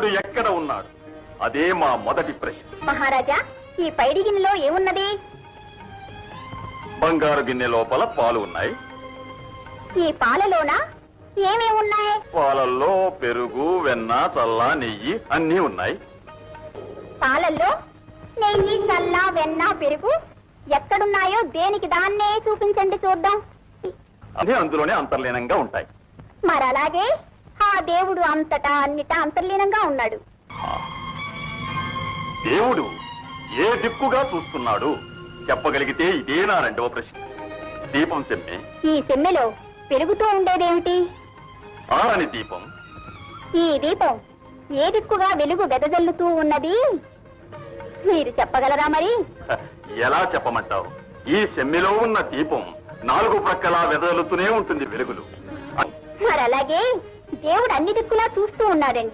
దేవుడు ఎక్కడ ఉన్నాడు? అదే మా మొదటి ప్రశ్న. మహారాజా, ఈ పైడి గిన్నెలో ఏమున్నది? బంగారు గిన్నె లోపల పాలు ఉన్నాయి. ఈ పాలలోనా ఏమేమున్నాయి? పాలల్లో పెరుగు, వెన్న, చల్ల, నెయ్యి అన్నీ ఉన్నాయి. పాలల్లో నెయ్యి, చల్ల, వెన్న, పెరుగు ఎక్కడున్నాయో దేనికి దాన్నే చూపించండి చూద్దాం. అన్నీ అందులోనే అంతర్లీనంగా ఉంటాయి. మరలాగే ఆ దేవుడు అంతటా అన్నిటా అంతర్లీనంగా ఉన్నాడు. దేవుడు ఏ దిక్కుగా చూస్తున్నాడు చెప్పగలిగితే ఇదే నా రెండవ ప్రశ్న. దీపం చెమ్మె. ఈ సెమ్మెలో పెరుగుతూ ఉండేదేమిటి? ఆరని దీపం. ఈ దీపం ఏ దిక్కుగా వెలుగు వెదజల్లుతూ ఉన్నది మీరు చెప్పగలరా మరి? ఎలా చెప్పమంటావు? ఈ సెమ్మెలో ఉన్న దీపం 4 ప్రక్కలా వెదజల్లుతూనే ఉంటుంది వెలుగులు. మరలాగే దేవుడు అన్ని దిక్కులా చూస్తూ ఉన్నాడండి.